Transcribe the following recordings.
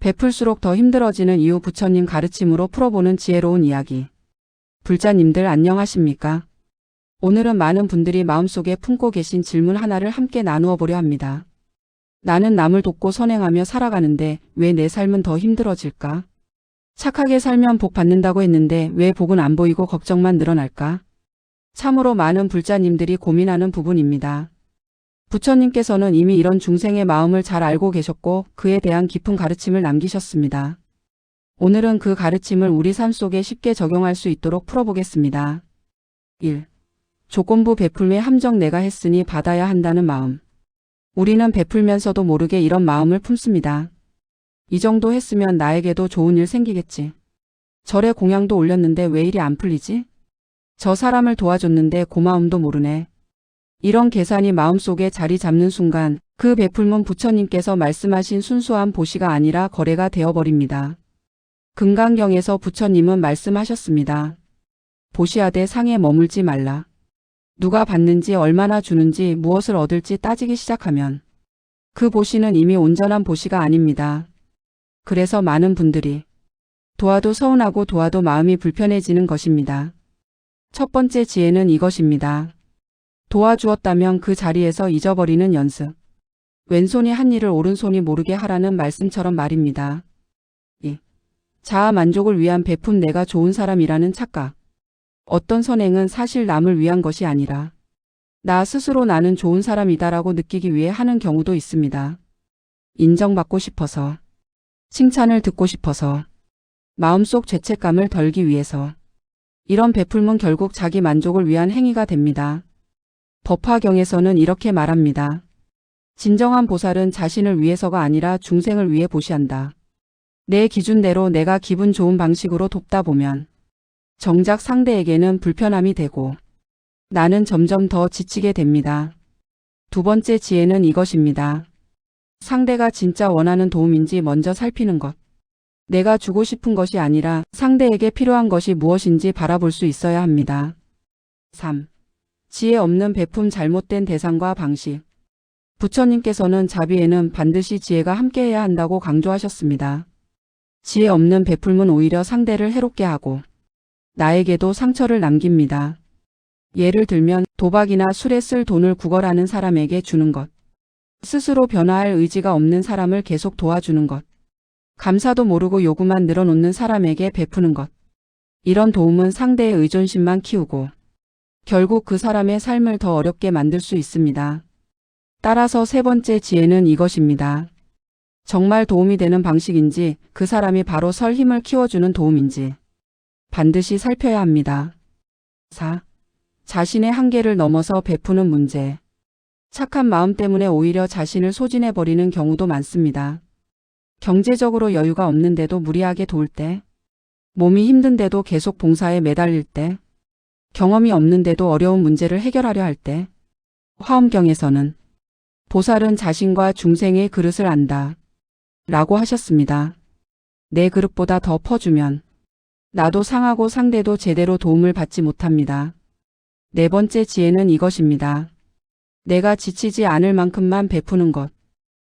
베풀수록 더 힘들어지는 이유 부처님 가르침으로 풀어보는 지혜로운 이야기. 불자님들 안녕하십니까? 오늘은 많은 분들이 마음속에 품고 계신 질문 하나를 함께 나누어 보려 합니다. 나는 남을 돕고 선행하며 살아가는데 왜 내 삶은 더 힘들어질까? 착하게 살면 복 받는다고 했는데 왜 복은 안 보이고 걱정만 늘어날까? 참으로 많은 불자님들이 고민하는 부분입니다. 부처님께서는 이미 이런 중생의 마음을 잘 알고 계셨고 그에 대한 깊은 가르침을 남기셨습니다. 오늘은 그 가르침을 우리 삶 속에 쉽게 적용할 수 있도록 풀어보겠습니다. 1. 조건부 베풀매 함정 내가 했으니 받아야 한다는 마음. 우리는 베풀면서도 모르게 이런 마음을 품습니다. 이 정도 했으면 나에게도 좋은 일 생기겠지. 절에 공양도 올렸는데 왜 일이 안 풀리지? 저 사람을 도와줬는데 고마움도 모르네. 이런 계산이 마음속에 자리 잡는 순간 그 베풀문 부처님께서 말씀하신 순수한 보시가 아니라 거래가 되어버립니다. 금강경에서 부처님은 말씀하셨습니다. 보시하되 상에 머물지 말라. 누가 받는지 얼마나 주는지 무엇을 얻을지 따지기 시작하면 그 보시는 이미 온전한 보시가 아닙니다. 그래서 많은 분들이 도와도 서운하고 도와도 마음이 불편해지는 것입니다. 첫 번째 지혜는 이것입니다. 도와주었다면 그 자리에서 잊어버리는 연습. 왼손이 한 일을 오른손이 모르게 하라는 말씀처럼 말입니다. 2. 자아 만족을 위한 베품 내가 좋은 사람이라는 착각. 어떤 선행은 사실 남을 위한 것이 아니라 나 스스로 나는 좋은 사람이다라고 느끼기 위해 하는 경우도 있습니다. 인정받고 싶어서, 칭찬을 듣고 싶어서, 마음속 죄책감을 덜기 위해서. 이런 베풀문 결국 자기 만족을 위한 행위가 됩니다. 법화경에서는 이렇게 말합니다. 진정한 보살은 자신을 위해서가 아니라 중생을 위해 보시한다. 내 기준대로 내가 기분 좋은 방식으로 돕다 보면 정작 상대에게는 불편함이 되고 나는 점점 더 지치게 됩니다. 두 번째 지혜는 이것입니다. 상대가 진짜 원하는 도움인지 먼저 살피는 것. 내가 주고 싶은 것이 아니라 상대에게 필요한 것이 무엇인지 바라볼 수 있어야 합니다. 3. 지혜 없는 베품 잘못된 대상과 방식. 부처님께서는 자비에는 반드시 지혜가 함께해야 한다고 강조하셨습니다. 지혜 없는 베풀문 오히려 상대를 해롭게 하고 나에게도 상처를 남깁니다. 예를 들면 도박이나 술에 쓸 돈을 구걸하는 사람에게 주는 것. 스스로 변화할 의지가 없는 사람을 계속 도와주는 것. 감사도 모르고 요구만 늘어놓는 사람에게 베푸는 것. 이런 도움은 상대의 의존심만 키우고 결국 그 사람의 삶을 더 어렵게 만들 수 있습니다. 따라서 세 번째 지혜는 이것입니다. 정말 도움이 되는 방식인지 그 사람이 바로 설 힘을 키워주는 도움인지 반드시 살펴야 합니다. 4. 자신의 한계를 넘어서 베푸는 문제. 착한 마음 때문에 오히려 자신을 소진해버리는 경우도 많습니다. 경제적으로 여유가 없는데도 무리하게 도울 때, 몸이 힘든데도 계속 봉사에 매달릴 때, 경험이 없는데도 어려운 문제를 해결하려 할 때, 화엄경에서는 보살은 자신과 중생의 그릇을 안다 라고 하셨습니다. 내 그릇보다 더 퍼주면 나도 상하고 상대도 제대로 도움을 받지 못합니다. 네 번째 지혜는 이것입니다. 내가 지치지 않을 만큼만 베푸는 것.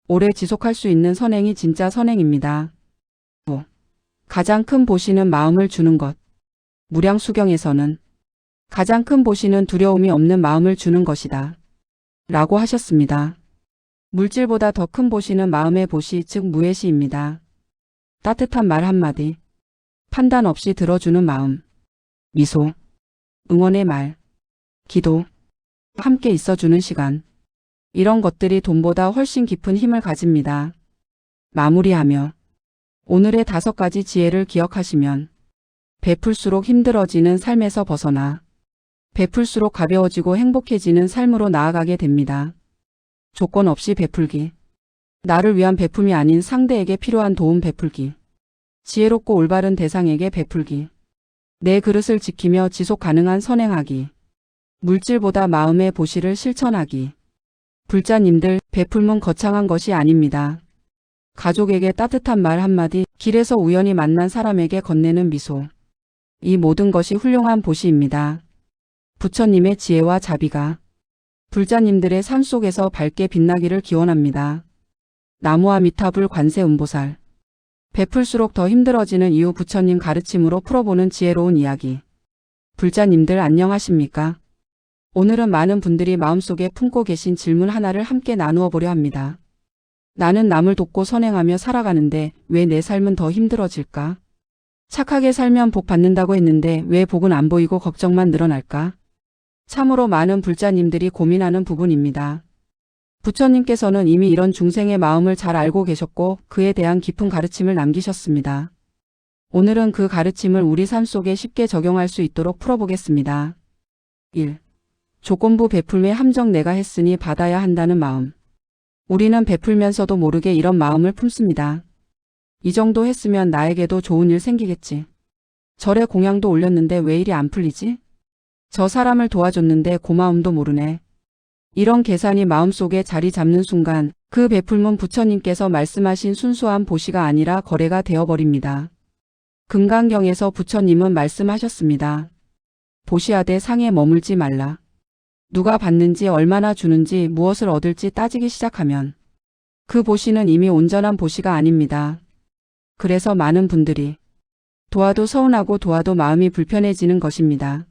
오래 지속할 수 있는 선행이 진짜 선행입니다. 5. 가장 큰 보시는 마음을 주는 것. 무량수경에서는 가장 큰 보시는 두려움이 없는 마음을 주는 것이다 라고 하셨습니다. 물질보다 더 큰 보시는 마음의 보시 즉 무해시입니다. 따뜻한 말 한마디, 판단 없이 들어주는 마음, 미소, 응원의 말, 기도, 함께 있어주는 시간. 이런 것들이 돈보다 훨씬 깊은 힘을 가집니다. 마무리하며 오늘의 5가지 지혜를 기억하시면 베풀수록 힘들어지는 삶에서 벗어나 베풀수록 가벼워지고 행복해지는 삶으로 나아가게 됩니다. 조건 없이 베풀기. 나를 위한 베품이 아닌 상대에게 필요한 도움 베풀기. 지혜롭고 올바른 대상에게 베풀기. 내 그릇을 지키며 지속 가능한 선행하기. 물질보다 마음의 보시를 실천하기. 불자님들, 베풀문 거창한 것이 아닙니다. 가족에게 따뜻한 말 한마디, 길에서 우연히 만난 사람에게 건네는 미소. 이 모든 것이 훌륭한 보시입니다. 부처님의 지혜와 자비가 불자님들의 삶 속에서 밝게 빛나기를 기원합니다. 나무아미타불 관세음보살. 베풀수록 더 힘들어지는 이유 부처님 가르침으로 풀어보는 지혜로운 이야기. 불자님들 안녕하십니까? 오늘은 많은 분들이 마음속에 품고 계신 질문 하나를 함께 나누어 보려 합니다. 나는 남을 돕고 선행하며 살아가는데 왜 내 삶은 더 힘들어질까? 착하게 살면 복 받는다고 했는데 왜 복은 안 보이고 걱정만 늘어날까? 참으로 많은 불자님들이 고민하는 부분입니다. 부처님께서는 이미 이런 중생의 마음을 잘 알고 계셨고 그에 대한 깊은 가르침을 남기셨습니다. 오늘은 그 가르침을 우리 삶 속에 쉽게 적용할 수 있도록 풀어보겠습니다. 1. 조건부 베풀매 함정 내가 했으니 받아야 한다는 마음. 우리는 베풀면서도 모르게 이런 마음을 품습니다. 이 정도 했으면 나에게도 좋은 일 생기겠지. 절에 공양도 올렸는데 왜 일이 안 풀리지? 저 사람을 도와줬는데 고마움도 모르네. 이런 계산이 마음속에 자리 잡는 순간 그 베풀문 부처님께서 말씀하신 순수한 보시가 아니라 거래가 되어버립니다. 금강경에서 부처님은 말씀하셨습니다. 보시하되 상에 머물지 말라. 누가 받는지 얼마나 주는지 무엇을 얻을지 따지기 시작하면 그 보시는 이미 온전한 보시가 아닙니다. 그래서 많은 분들이 도와도 서운하고 도와도 마음이 불편해지는 것입니다.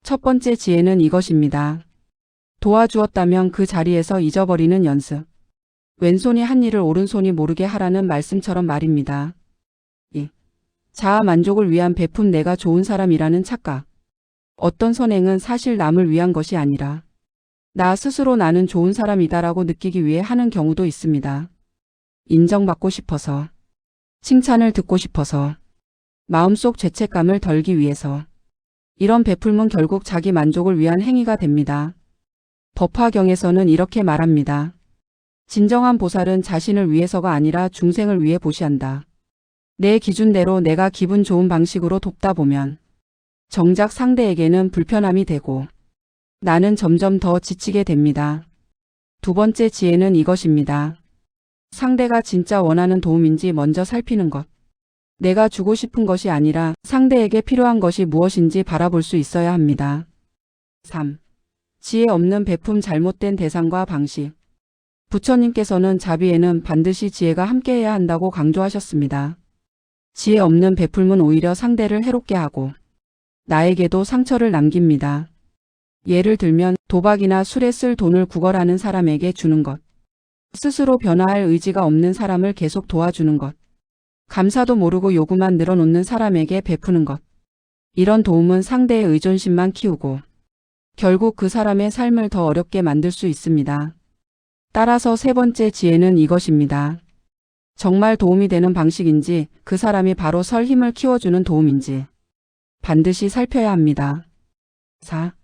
첫 번째 지혜는 이것입니다. 도와주었다면 그 자리에서 잊어버리는 연습. 왼손이 한 일을 오른손이 모르게 하라는 말씀처럼 말입니다. 2. 자아 만족을 위한 베품 내가 좋은 사람이라는 착각. 어떤 선행은 사실 남을 위한 것이 아니라 나 스스로 나는 좋은 사람이다라고 느끼기 위해 하는 경우도 있습니다. 인정받고 싶어서, 칭찬을 듣고 싶어서, 마음속 죄책감을 덜기 위해서. 이런 베풀문 결국 자기 만족을 위한 행위가 됩니다. 법화경에서는 이렇게 말합니다. 진정한 보살은 자신을 위해서가 아니라 중생을 위해 보시한다. 내 기준대로 내가 기분 좋은 방식으로 돕다 보면 정작 상대에게는 불편함이 되고 나는 점점 더 지치게 됩니다. 두 번째 지혜는 이것입니다. 상대가 진짜 원하는 도움인지 먼저 살피는 것. 내가 주고 싶은 것이 아니라 상대에게 필요한 것이 무엇인지 바라볼 수 있어야 합니다. 3. 지혜 없는 베품 잘못된 대상과 방식. 부처님께서는 자비에는 반드시 지혜가 함께해야 한다고 강조하셨습니다. 지혜 없는 베풀문 오히려 상대를 해롭게 하고 나에게도 상처를 남깁니다. 예를 들면 도박이나 술에 쓸 돈을 구걸하는 사람에게 주는 것. 스스로 변화할 의지가 없는 사람을 계속 도와주는 것. 감사도 모르고 요구만 늘어놓는 사람에게 베푸는 것. 이런 도움은 상대의 의존심만 키우고 결국 그 사람의 삶을 더 어렵게 만들 수 있습니다. 따라서 세 번째 지혜는 이것입니다. 정말 도움이 되는 방식인지 그 사람이 바로 설 힘을 키워주는 도움인지 반드시 살펴야 합니다. 4.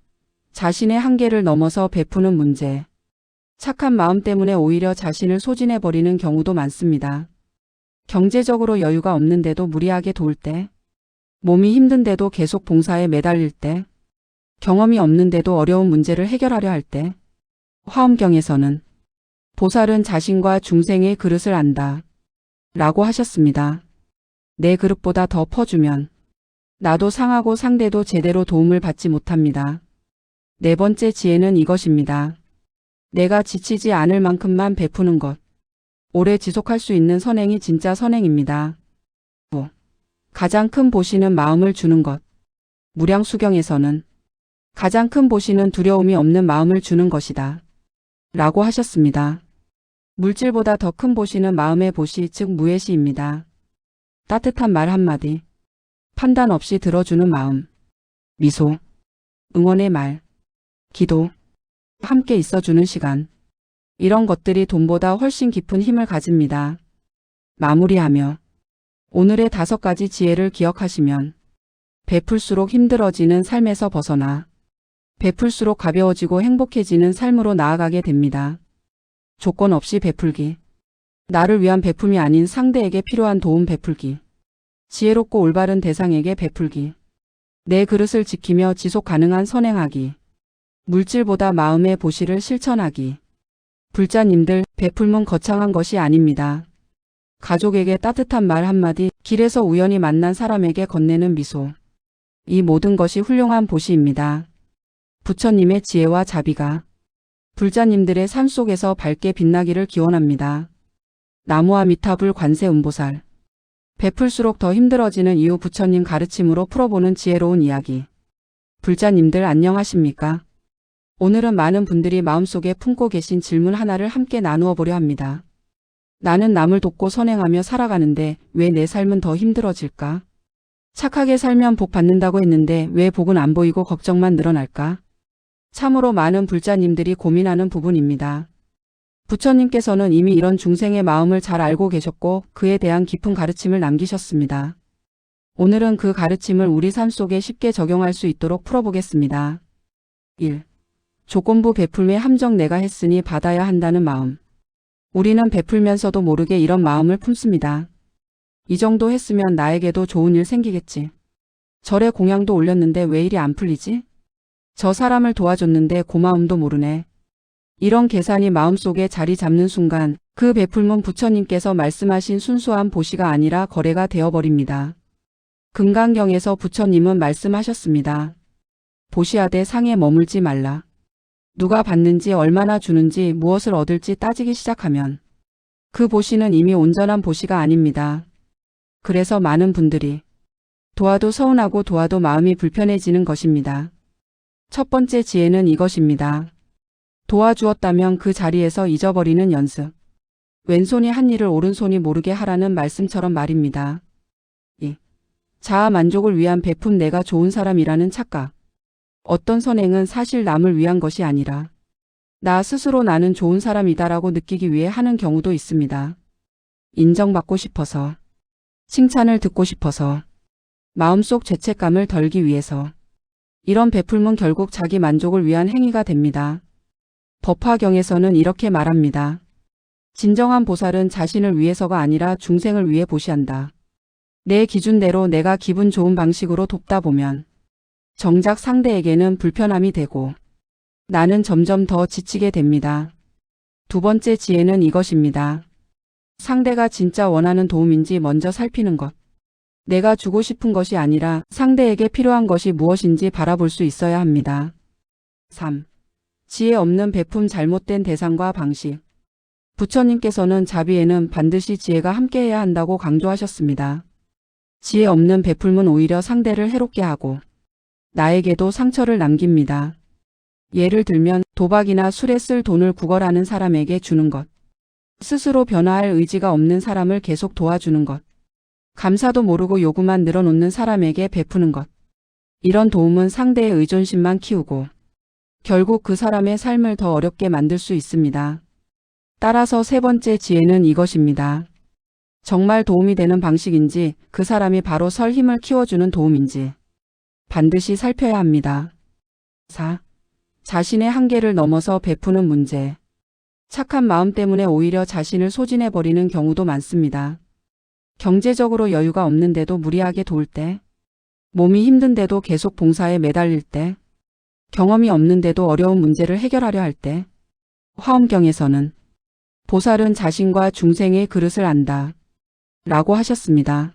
자신의 한계를 넘어서 베푸는 문제. 착한 마음 때문에 오히려 자신을 소진해버리는 경우도 많습니다. 경제적으로 여유가 없는데도 무리하게 도울 때, 몸이 힘든데도 계속 봉사에 매달릴 때, 경험이 없는데도 어려운 문제를 해결하려 할 때, 화엄경에서는 보살은 자신과 중생의 그릇을 안다 라고 하셨습니다. 내 그릇보다 더 퍼주면 나도 상하고 상대도 제대로 도움을 받지 못합니다. 네 번째 지혜는 이것입니다. 내가 지치지 않을 만큼만 베푸는 것. 오래 지속할 수 있는 선행이 진짜 선행입니다. 5. 가장 큰 보시는 마음을 주는 것. 무량수경에서는 가장 큰 보시는 두려움이 없는 마음을 주는 것이다 라고 하셨습니다. 물질보다 더 큰 보시는 마음의 보시, 즉 무예시입니다. 따뜻한 말 한마디, 판단 없이 들어주는 마음, 미소, 응원의 말, 기도, 함께 있어주는 시간. 이런 것들이 돈보다 훨씬 깊은 힘을 가집니다. 마무리하며 오늘의 5가지 지혜를 기억하시면 베풀수록 힘들어지는 삶에서 벗어나 베풀수록 가벼워지고 행복해지는 삶으로 나아가게 됩니다. 조건 없이 베풀기. 나를 위한 베품이 아닌 상대에게 필요한 도움 베풀기. 지혜롭고 올바른 대상에게 베풀기. 내 그릇을 지키며 지속 가능한 선행하기. 물질보다 마음의 보시를 실천하기. 불자님들, 베풀문 거창한 것이 아닙니다. 가족에게 따뜻한 말 한마디, 길에서 우연히 만난 사람에게 건네는 미소. 이 모든 것이 훌륭한 보시입니다. 부처님의 지혜와 자비가 불자님들의 삶 속에서 밝게 빛나기를 기원합니다. 나무아미타불 관세음보살. 베풀수록 더 힘들어지는 이유 부처님 가르침으로 풀어보는 지혜로운 이야기. 불자님들 안녕하십니까? 오늘은 많은 분들이 마음속에 품고 계신 질문 하나를 함께 나누어 보려 합니다. 나는 남을 돕고 선행하며 살아가는데 왜 내 삶은 더 힘들어질까? 착하게 살면 복 받는다고 했는데 왜 복은 안 보이고 걱정만 늘어날까? 참으로 많은 불자님들이 고민하는 부분입니다. 부처님께서는 이미 이런 중생의 마음을 잘 알고 계셨고 그에 대한 깊은 가르침을 남기셨습니다. 오늘은 그 가르침을 우리 삶 속에 쉽게 적용할 수 있도록 풀어보겠습니다. 1. 조건부 베풀매 함정 내가 했으니 받아야 한다는 마음. 우리는 베풀면서도 모르게 이런 마음을 품습니다. 이 정도 했으면 나에게도 좋은 일 생기겠지. 절에 공양도 올렸는데 왜 일이 안 풀리지? 저 사람을 도와줬는데 고마움도 모르네. 이런 계산이 마음속에 자리 잡는 순간 그 베풀문 부처님께서 말씀하신 순수한 보시가 아니라 거래가 되어버립니다. 금강경에서 부처님은 말씀하셨습니다. 보시하되 상에 머물지 말라. 누가 받는지 얼마나 주는지 무엇을 얻을지 따지기 시작하면 그 보시는 이미 온전한 보시가 아닙니다. 그래서 많은 분들이 도와도 서운하고 도와도 마음이 불편해지는 것입니다. 첫 번째 지혜는 이것입니다. 도와주었다면 그 자리에서 잊어버리는 연습. 왼손이 한 일을 오른손이 모르게 하라는 말씀처럼 말입니다. 2. 자아 만족을 위한 베품 내가 좋은 사람이라는 착각. 어떤 선행은 사실 남을 위한 것이 아니라 나 스스로 나는 좋은 사람이다라고 느끼기 위해 하는 경우도 있습니다. 인정받고 싶어서, 칭찬을 듣고 싶어서, 마음속 죄책감을 덜기 위해서. 이런 베풀문 결국 자기 만족을 위한 행위가 됩니다. 법화경에서는 이렇게 말합니다. 진정한 보살은 자신을 위해서가 아니라 중생을 위해 보시한다. 내 기준대로 내가 기분 좋은 방식으로 돕다 보면 정작 상대에게는 불편함이 되고 나는 점점 더 지치게 됩니다. 두 번째 지혜는 이것입니다. 상대가 진짜 원하는 도움인지 먼저 살피는 것. 내가 주고 싶은 것이 아니라 상대에게 필요한 것이 무엇인지 바라볼 수 있어야 합니다. 3. 지혜 없는 베품 잘못된 대상과 방식. 부처님께서는 자비에는 반드시 지혜가 함께해야 한다고 강조하셨습니다. 지혜 없는 베풀문 오히려 상대를 해롭게 하고 나에게도 상처를 남깁니다. 예를 들면 도박이나 술에 쓸 돈을 구걸하는 사람에게 주는 것. 스스로 변화할 의지가 없는 사람을 계속 도와주는 것. 감사도 모르고 요구만 늘어놓는 사람에게 베푸는 것. 이런 도움은 상대의 의존심만 키우고 결국 그 사람의 삶을 더 어렵게 만들 수 있습니다. 따라서 세 번째 지혜는 이것입니다. 정말 도움이 되는 방식인지 그 사람이 바로 설 힘을 키워주는 도움인지 반드시 살펴야 합니다. 4. 자신의 한계를 넘어서 베푸는 문제. 착한 마음 때문에 오히려 자신을 소진해버리는 경우도 많습니다. 경제적으로 여유가 없는데도 무리하게 도울 때, 몸이 힘든데도 계속 봉사에 매달릴 때, 경험이 없는데도 어려운 문제를 해결하려 할 때, 화엄경에서는 보살은 자신과 중생의 그릇을 안다 라고 하셨습니다.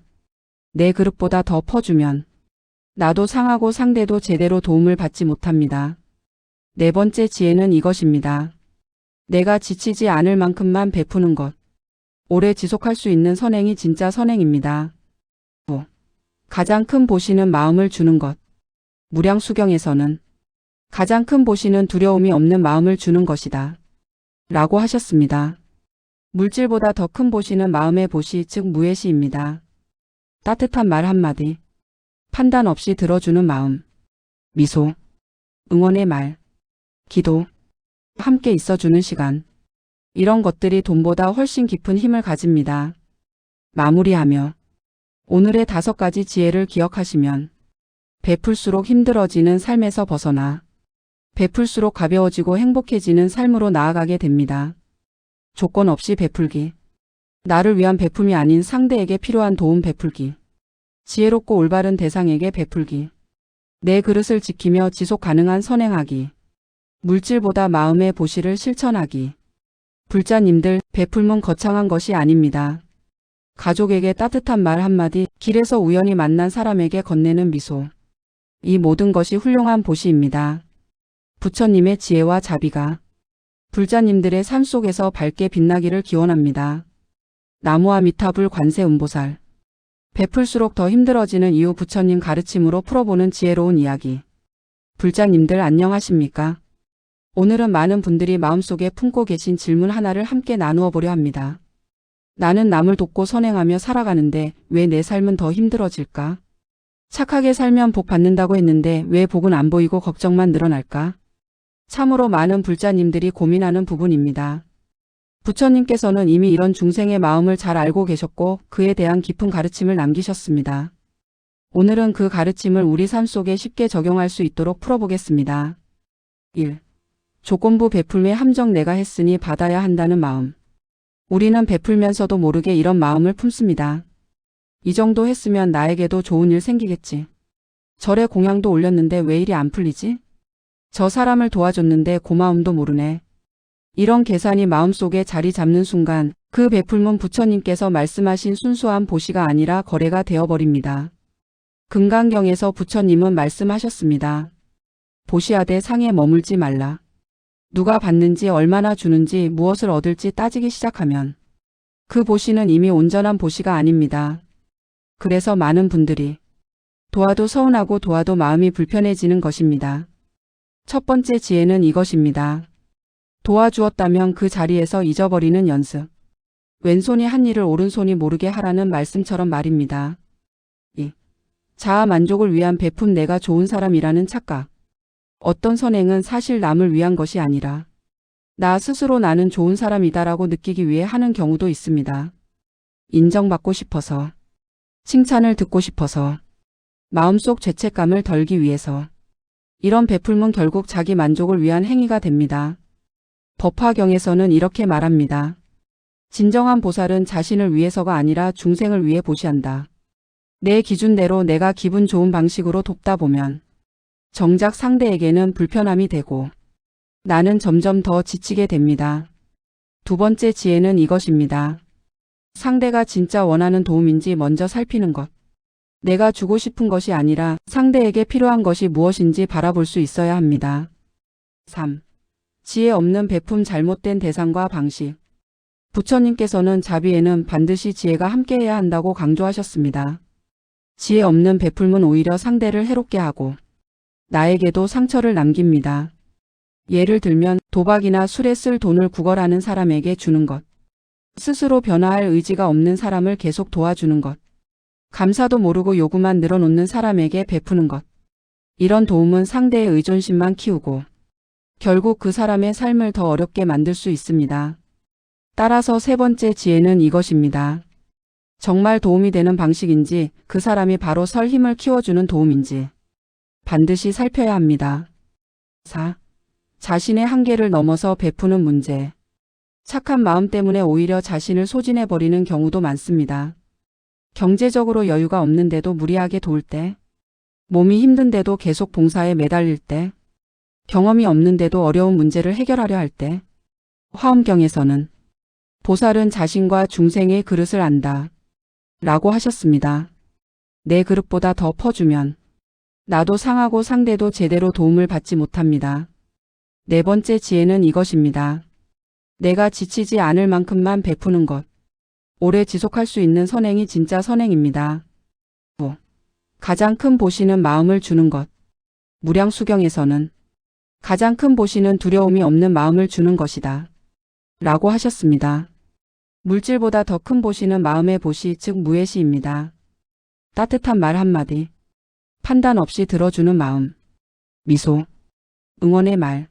내 그릇보다 더 퍼주면 나도 상하고 상대도 제대로 도움을 받지 못합니다. 네 번째 지혜는 이것입니다. 내가 지치지 않을 만큼만 베푸는 것. 오래 지속할 수 있는 선행이 진짜 선행입니다. 5. 가장 큰 보시는 마음을 주는 것. 무량수경에서는 가장 큰 보시는 두려움이 없는 마음을 주는 것이다 라고 하셨습니다. 물질보다 더 큰 보시는 마음의 보시 즉 무예시입니다. 따뜻한 말 한마디, 판단 없이 들어주는 마음, 미소, 응원의 말, 기도, 함께 있어주는 시간. 이런 것들이 돈보다 훨씬 깊은 힘을 가집니다. 마무리하며 오늘의 5가지 지혜를 기억하시면 베풀수록 힘들어지는 삶에서 벗어나 베풀수록 가벼워지고 행복해지는 삶으로 나아가게 됩니다. 조건 없이 베풀기. 나를 위한 베품이 아닌 상대에게 필요한 도움 베풀기. 지혜롭고 올바른 대상에게 베풀기. 내 그릇을 지키며 지속 가능한 선행하기. 물질보다 마음의 보시를 실천하기. 불자님들, 베풀문 거창한 것이 아닙니다. 가족에게 따뜻한 말 한마디, 길에서 우연히 만난 사람에게 건네는 미소. 이 모든 것이 훌륭한 보시입니다. 부처님의 지혜와 자비가 불자님들의 삶 속에서 밝게 빛나기를 기원합니다. 나무아미타불 관세음보살. 베풀수록 더 힘들어지는 이유 부처님 가르침으로 풀어보는 지혜로운 이야기. 불자님들 안녕하십니까? 오늘은 많은 분들이 마음속에 품고 계신 질문 하나를 함께 나누어 보려 합니다. 나는 남을 돕고 선행하며 살아가는데 왜 내 삶은 더 힘들어질까? 착하게 살면 복 받는다고 했는데 왜 복은 안 보이고 걱정만 늘어날까? 참으로 많은 불자님들이 고민하는 부분입니다. 부처님께서는 이미 이런 중생의 마음을 잘 알고 계셨고 그에 대한 깊은 가르침을 남기셨습니다. 오늘은 그 가르침을 우리 삶 속에 쉽게 적용할 수 있도록 풀어보겠습니다. 1. 조건부 베풀매 함정 내가 했으니 받아야 한다는 마음. 우리는 베풀면서도 모르게 이런 마음을 품습니다. 이 정도 했으면 나에게도 좋은 일 생기겠지. 절에 공양도 올렸는데 왜 일이 안 풀리지? 저 사람을 도와줬는데 고마움도 모르네. 이런 계산이 마음속에 자리 잡는 순간 그 베풀문 부처님께서 말씀하신 순수한 보시가 아니라 거래가 되어버립니다. 금강경에서 부처님은 말씀하셨습니다. 보시하되 상에 머물지 말라. 누가 받는지 얼마나 주는지 무엇을 얻을지 따지기 시작하면 그 보시는 이미 온전한 보시가 아닙니다. 그래서 많은 분들이 도와도 서운하고 도와도 마음이 불편해지는 것입니다. 첫 번째 지혜는 이것입니다. 도와주었다면 그 자리에서 잊어버리는 연습. 왼손이 한 일을 오른손이 모르게 하라는 말씀처럼 말입니다. 2. 자아 만족을 위한 베품 내가 좋은 사람이라는 착각. 어떤 선행은 사실 남을 위한 것이 아니라 나 스스로 나는 좋은 사람이다라고 느끼기 위해 하는 경우도 있습니다. 인정받고 싶어서, 칭찬을 듣고 싶어서, 마음속 죄책감을 덜기 위해서. 이런 베풀문 결국 자기 만족을 위한 행위가 됩니다. 법화경에서는 이렇게 말합니다. 진정한 보살은 자신을 위해서가 아니라 중생을 위해 보시한다. 내 기준대로 내가 기분 좋은 방식으로 돕다 보면 정작 상대에게는 불편함이 되고 나는 점점 더 지치게 됩니다. 두 번째 지혜는 이것입니다. 상대가 진짜 원하는 도움인지 먼저 살피는 것. 내가 주고 싶은 것이 아니라 상대에게 필요한 것이 무엇인지 바라볼 수 있어야 합니다. 3. 지혜 없는 베품 잘못된 대상과 방식. 부처님께서는 자비에는 반드시 지혜가 함께해야 한다고 강조하셨습니다. 지혜 없는 베풀문 오히려 상대를 해롭게 하고 나에게도 상처를 남깁니다. 예를 들면 도박이나 술에 쓸 돈을 구걸하는 사람에게 주는 것. 스스로 변화할 의지가 없는 사람을 계속 도와주는 것. 감사도 모르고 요구만 늘어놓는 사람에게 베푸는 것. 이런 도움은 상대의 의존심만 키우고 결국 그 사람의 삶을 더 어렵게 만들 수 있습니다. 따라서 세 번째 지혜는 이것입니다. 정말 도움이 되는 방식인지 그 사람이 바로 설 힘을 키워주는 도움인지 반드시 살펴야 합니다. 4. 자신의 한계를 넘어서 베푸는 문제. 착한 마음 때문에 오히려 자신을 소진해버리는 경우도 많습니다. 경제적으로 여유가 없는데도 무리하게 도울 때, 몸이 힘든데도 계속 봉사에 매달릴 때, 경험이 없는데도 어려운 문제를 해결하려 할 때, 화엄경에서는 보살은 자신과 중생의 그릇을 안다 라고 하셨습니다. 내 그릇보다 더 퍼주면 나도 상하고 상대도 제대로 도움을 받지 못합니다. 네 번째 지혜는 이것입니다. 내가 지치지 않을 만큼만 베푸는 것. 오래 지속할 수 있는 선행이 진짜 선행입니다. 5. 가장 큰 보시는 마음을 주는 것. 무량수경에서는 가장 큰 보시는 두려움이 없는 마음을 주는 것이다 라고 하셨습니다. 물질보다 더 큰 보시는 마음의 보시, 즉 무예시입니다. 따뜻한 말 한마디, 판단 없이 들어주는 마음, 미소, 응원의 말,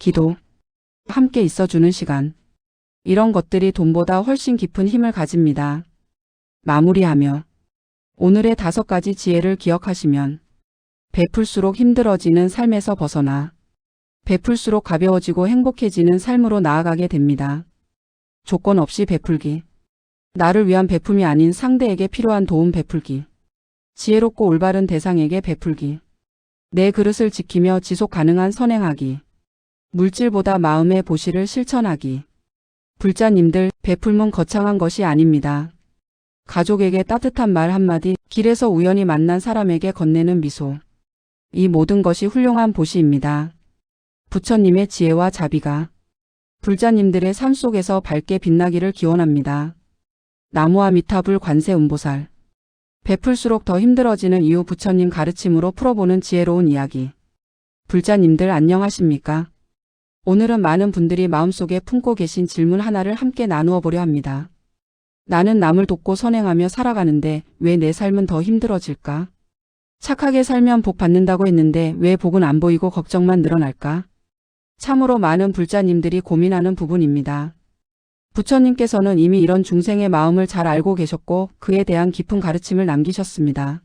기도, 함께 있어주는 시간. 이런 것들이 돈보다 훨씬 깊은 힘을 가집니다. 마무리하며 오늘의 5가지 지혜를 기억하시면 베풀수록 힘들어지는 삶에서 벗어나 베풀수록 가벼워지고 행복해지는 삶으로 나아가게 됩니다. 조건 없이 베풀기. 나를 위한 베품이 아닌 상대에게 필요한 도움 베풀기. 지혜롭고 올바른 대상에게 베풀기. 내 그릇을 지키며 지속 가능한 선행하기. 물질보다 마음의 보시를 실천하기. 불자님들, 베풀문 거창한 것이 아닙니다. 가족에게 따뜻한 말 한마디, 길에서 우연히 만난 사람에게 건네는 미소. 이 모든 것이 훌륭한 보시입니다. 부처님의 지혜와 자비가 불자님들의 삶 속에서 밝게 빛나기를 기원합니다. 나무아미타불 관세음보살. 베풀수록 더 힘들어지는 이유 부처님 가르침으로 풀어보는 지혜로운 이야기. 불자님들 안녕하십니까? 오늘은 많은 분들이 마음속에 품고 계신 질문 하나를 함께 나누어 보려 합니다. 나는 남을 돕고 선행하며 살아가는데 왜 내 삶은 더 힘들어질까? 착하게 살면 복 받는다고 했는데 왜 복은 안 보이고 걱정만 늘어날까? 참으로 많은 불자님들이 고민하는 부분입니다. 부처님께서는 이미 이런 중생의 마음을 잘 알고 계셨고 그에 대한 깊은 가르침을 남기셨습니다.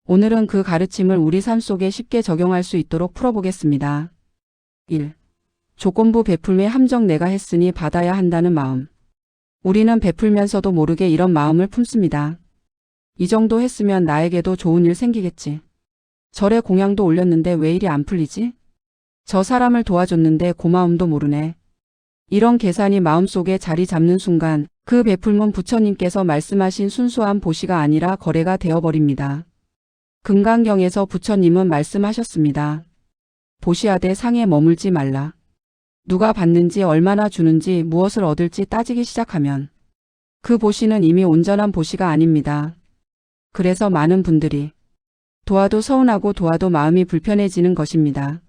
오늘은 그 가르침을 우리 삶 속에 쉽게 적용할 수 있도록 풀어보겠습니다. 1. 조건부 베풀매 함정 내가 했으니 받아야 한다는 마음. 우리는 베풀면서도 모르게 이런 마음을 품습니다. 이 정도 했으면 나에게도 좋은 일 생기겠지. 절에 공양도 올렸는데 왜 일이 안 풀리지? 저 사람을 도와줬는데 고마움도 모르네. 이런 계산이 마음속에 자리 잡는 순간 그 베풀문 부처님께서 말씀하신 순수한 보시가 아니라 거래가 되어버립니다. 금강경에서 부처님은 말씀하셨습니다. 보시하되 상에 머물지 말라. 누가 받는지 얼마나 주는지 무엇을 얻을지 따지기 시작하면 그 보시는 이미 온전한 보시가 아닙니다. 그래서 많은 분들이 도와도 서운하고 도와도 마음이 불편해지는 것입니다.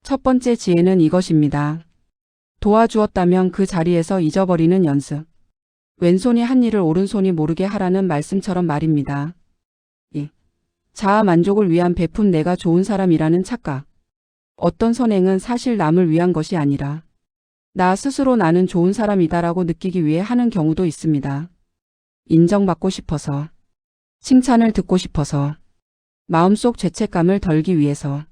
첫 번째 지혜는 이것입니다. 도와주었다면 그 자리에서 잊어버리는 연습. 왼손이 한 일을 오른손이 모르게 하라는 말씀처럼 말입니다. 2. 자아 만족을 위한 베품 내가 좋은 사람이라는 착각. 어떤 선행은 사실 남을 위한 것이 아니라 나 스스로 나는 좋은 사람이다라고 느끼기 위해 하는 경우도 있습니다. 인정받고 싶어서, 칭찬을 듣고 싶어서, 마음속 죄책감을 덜기 위해서.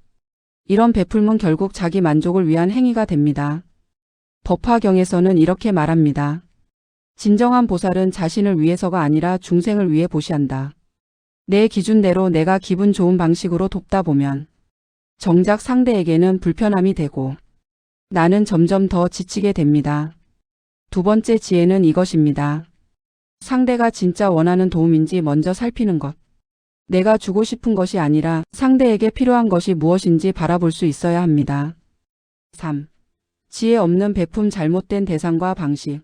이런 베풀문 결국 자기 만족을 위한 행위가 됩니다. 법화경에서는 이렇게 말합니다. 진정한 보살은 자신을 위해서가 아니라 중생을 위해 보시한다. 내 기준대로 내가 기분 좋은 방식으로 돕다 보면 정작 상대에게는 불편함이 되고 나는 점점 더 지치게 됩니다. 두 번째 지혜는 이것입니다. 상대가 진짜 원하는 도움인지 먼저 살피는 것. 내가 주고 싶은 것이 아니라 상대에게 필요한 것이 무엇인지 바라볼 수 있어야 합니다. 3. 지혜 없는 베품 잘못된 대상과 방식.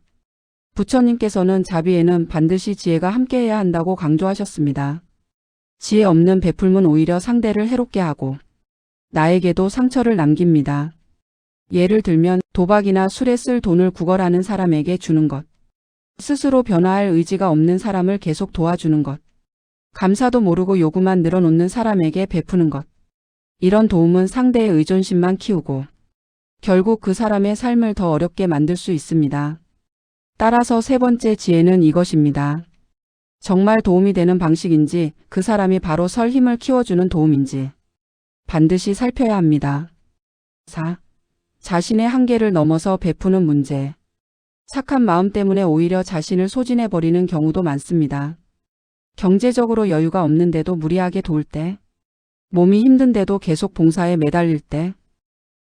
부처님께서는 자비에는 반드시 지혜가 함께해야 한다고 강조하셨습니다. 지혜 없는 베풀문 오히려 상대를 해롭게 하고 나에게도 상처를 남깁니다. 예를 들면 도박이나 술에 쓸 돈을 구걸하는 사람에게 주는 것. 스스로 변화할 의지가 없는 사람을 계속 도와주는 것. 감사도 모르고 요구만 늘어놓는 사람에게 베푸는 것. 이런 도움은 상대의 의존심만 키우고 결국 그 사람의 삶을 더 어렵게 만들 수 있습니다. 따라서 세 번째 지혜는 이것입니다. 정말 도움이 되는 방식인지 그 사람이 바로 설 힘을 키워주는 도움인지 반드시 살펴야 합니다. 4. 자신의 한계를 넘어서 베푸는 문제. 착한 마음 때문에 오히려 자신을 소진해버리는 경우도 많습니다. 경제적으로 여유가 없는데도 무리하게 도울 때, 몸이 힘든데도 계속 봉사에 매달릴 때,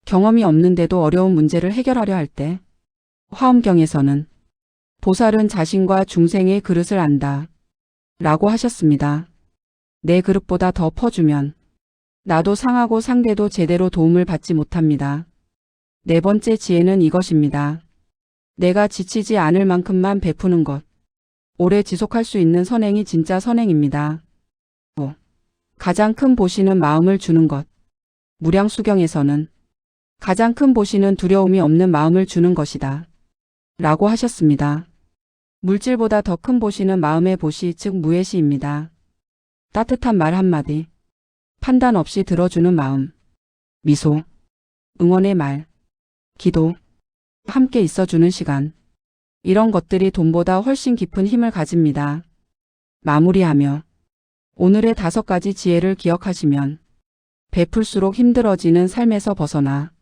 경험이 없는데도 어려운 문제를 해결하려 할 때, 화엄경에서는 보살은 자신과 중생의 그릇을 안다 라고 하셨습니다. 내 그릇보다 더 퍼주면 나도 상하고 상대도 제대로 도움을 받지 못합니다. 네 번째 지혜는 이것입니다. 내가 지치지 않을 만큼만 베푸는 것. 오래 지속할 수 있는 선행이 진짜 선행입니다. 5. 가장 큰 보시는 마음을 주는 것. 무량수경에서는 가장 큰 보시는 두려움이 없는 마음을 주는 것이다 라고 하셨습니다. 물질보다 더 큰 보시는 마음의 보시 즉 무예시입니다. 따뜻한 말 한마디, 판단 없이 들어주는 마음, 미소, 응원의 말, 기도, 함께 있어주는 시간. 이런 것들이 돈보다 훨씬 깊은 힘을 가집니다. 마무리하며 오늘의 5가지 지혜를 기억하시면 베풀수록 힘들어지는 삶에서 벗어나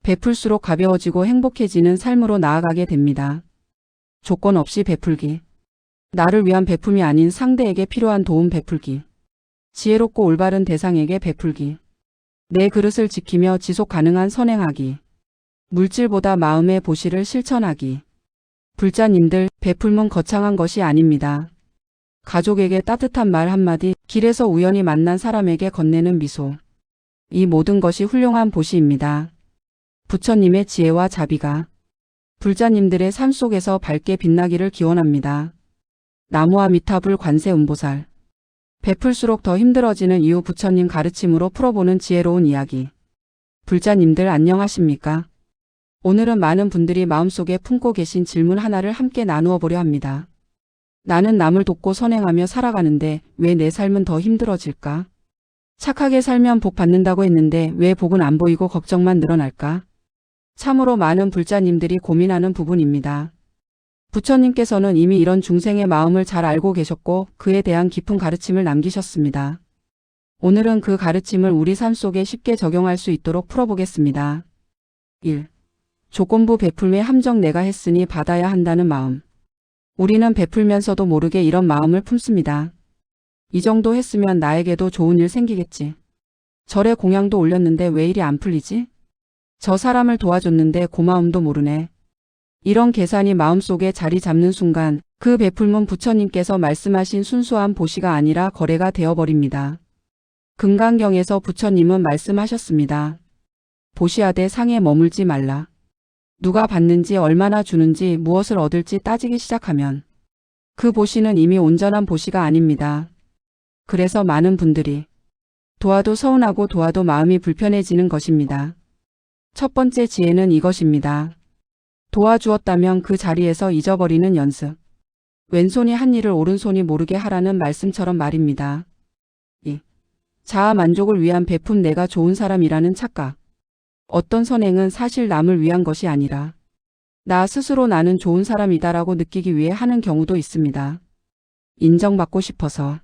베풀수록 가벼워지고 행복해지는 삶으로 나아가게 됩니다. 조건 없이 베풀기. 나를 위한 베품이 아닌 상대에게 필요한 도움 베풀기. 지혜롭고 올바른 대상에게 베풀기. 내 그릇을 지키며 지속 가능한 선행하기. 물질보다 마음의 보시를 실천하기. 불자님들, 베풀문 거창한 것이 아닙니다. 가족에게 따뜻한 말 한마디, 길에서 우연히 만난 사람에게 건네는 미소. 이 모든 것이 훌륭한 보시입니다. 부처님의 지혜와 자비가 불자님들의 삶 속에서 밝게 빛나기를 기원합니다. 나무아미타불 관세음보살. 베풀수록 더 힘들어지는 이유 부처님 가르침으로 풀어보는 지혜로운 이야기. 불자님들 안녕하십니까? 오늘은 많은 분들이 마음속에 품고 계신 질문 하나를 함께 나누어 보려 합니다. 나는 남을 돕고 선행하며 살아가는데 왜 내 삶은 더 힘들어질까? 착하게 살면 복 받는다고 했는데 왜 복은 안 보이고 걱정만 늘어날까? 참으로 많은 불자님들이 고민하는 부분입니다. 부처님께서는 이미 이런 중생의 마음을 잘 알고 계셨고 그에 대한 깊은 가르침을 남기셨습니다. 오늘은 그 가르침을 우리 삶 속에 쉽게 적용할 수 있도록 풀어보겠습니다. 1. 조건부 베풀매 함정 내가 했으니 받아야 한다는 마음. 우리는 베풀면서도 모르게 이런 마음을 품습니다. 이 정도 했으면 나에게도 좋은 일 생기겠지. 절에 공양도 올렸는데 왜 일이 안 풀리지? 저 사람을 도와줬는데 고마움도 모르네. 이런 계산이 마음속에 자리 잡는 순간 그 베풀문 부처님께서 말씀하신 순수한 보시가 아니라 거래가 되어버립니다. 금강경에서 부처님은 말씀하셨습니다. 보시하되 상에 머물지 말라. 누가 받는지 얼마나 주는지 무엇을 얻을지 따지기 시작하면 그 보시는 이미 온전한 보시가 아닙니다. 그래서 많은 분들이 도와도 서운하고 도와도 마음이 불편해지는 것입니다. 첫 번째 지혜는 이것입니다. 도와주었다면 그 자리에서 잊어버리는 연습. 왼손이 한 일을 오른손이 모르게 하라는 말씀처럼 말입니다. 2. 자아 만족을 위한 베품 내가 좋은 사람이라는 착각. 어떤 선행은 사실 남을 위한 것이 아니라 나 스스로 나는 좋은 사람이다라고 느끼기 위해 하는 경우도 있습니다. 인정받고 싶어서,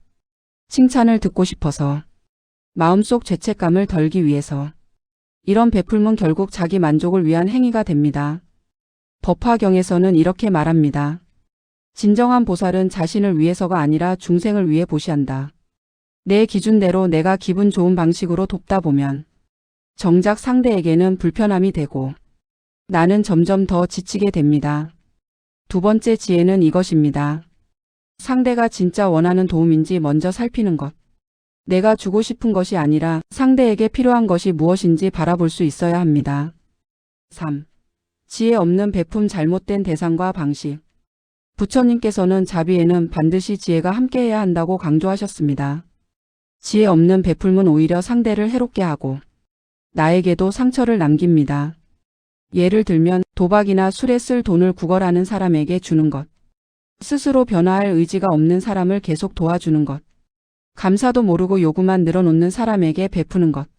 칭찬을 듣고 싶어서, 마음속 죄책감을 덜기 위해서. 이런 베풀문 결국 자기 만족을 위한 행위가 됩니다. 법화경에서는 이렇게 말합니다. 진정한 보살은 자신을 위해서가 아니라 중생을 위해 보시한다. 내 기준대로 내가 기분 좋은 방식으로 돕다 보면 정작 상대에게는 불편함이 되고 나는 점점 더 지치게 됩니다. 두 번째 지혜는 이것입니다. 상대가 진짜 원하는 도움인지 먼저 살피는 것. 내가 주고 싶은 것이 아니라 상대에게 필요한 것이 무엇인지 바라볼 수 있어야 합니다. 3. 지혜 없는 베품 잘못된 대상과 방식. 부처님께서는 자비에는 반드시 지혜가 함께해야 한다고 강조하셨습니다. 지혜 없는 베풀문 오히려 상대를 해롭게 하고 나에게도 상처를 남깁니다. 예를 들면 도박이나 술에 쓸 돈을 구걸하는 사람에게 주는 것. 스스로 변화할 의지가 없는 사람을 계속 도와주는 것. 감사도 모르고 요구만 늘어놓는 사람에게 베푸는 것.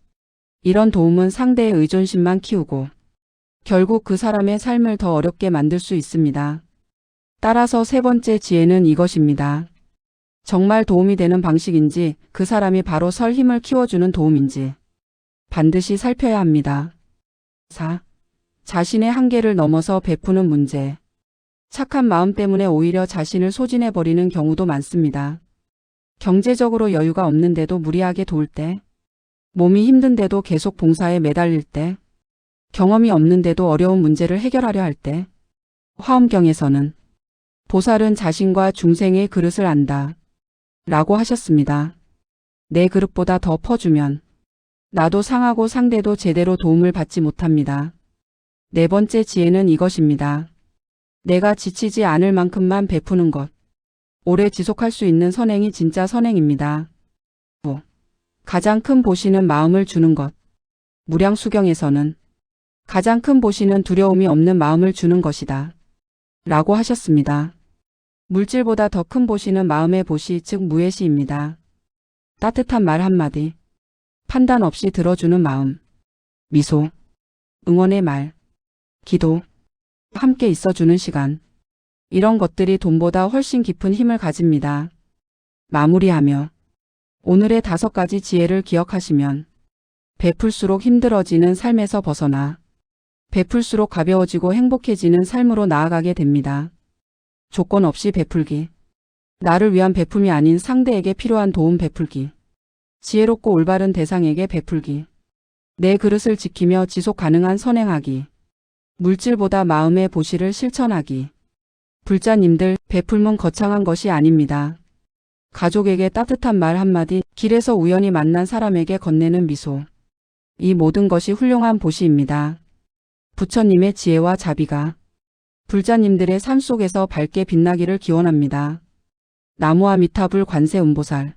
이런 도움은 상대의 의존심만 키우고 결국 그 사람의 삶을 더 어렵게 만들 수 있습니다. 따라서 세 번째 지혜는 이것입니다. 정말 도움이 되는 방식인지 그 사람이 바로 설 힘을 키워주는 도움인지 반드시 살펴야 합니다. 4. 자신의 한계를 넘어서 베푸는 문제. 착한 마음 때문에 오히려 자신을 소진해버리는 경우도 많습니다. 경제적으로 여유가 없는데도 무리하게 도울 때, 몸이 힘든데도 계속 봉사에 매달릴 때, 경험이 없는데도 어려운 문제를 해결하려 할 때, 화엄경에서는 보살은 자신과 중생의 그릇을 안다 라고 하셨습니다. 내 그릇보다 더 퍼주면 나도 상하고 상대도 제대로 도움을 받지 못합니다. 네 번째 지혜는 이것입니다. 내가 지치지 않을 만큼만 베푸는 것. 오래 지속할 수 있는 선행이 진짜 선행입니다. 5. 가장 큰 보시는 마음을 주는 것. 무량수경에서는 가장 큰 보시는 두려움이 없는 마음을 주는 것이다 라고 하셨습니다. 물질보다 더 큰 보시는 마음의 보시 즉 무예시입니다. 따뜻한 말 한마디, 판단 없이 들어주는 마음, 미소, 응원의 말, 기도, 함께 있어주는 시간. 이런 것들이 돈보다 훨씬 깊은 힘을 가집니다. 마무리하며 오늘의 5가지 지혜를 기억하시면 베풀수록 힘들어지는 삶에서 벗어나 베풀수록 가벼워지고 행복해지는 삶으로 나아가게 됩니다. 조건 없이 베풀기. 나를 위한 베품이 아닌 상대에게 필요한 도움 베풀기. 지혜롭고 올바른 대상에게 베풀기. 내 그릇을 지키며 지속 가능한 선행하기. 물질보다 마음의 보시를 실천하기. 불자님들, 베풀문 거창한 것이 아닙니다. 가족에게 따뜻한 말 한마디, 길에서 우연히 만난 사람에게 건네는 미소. 이 모든 것이 훌륭한 보시입니다. 부처님의 지혜와 자비가 불자님들의 삶 속에서 밝게 빛나기를 기원합니다. 나무아미타불 관세음보살.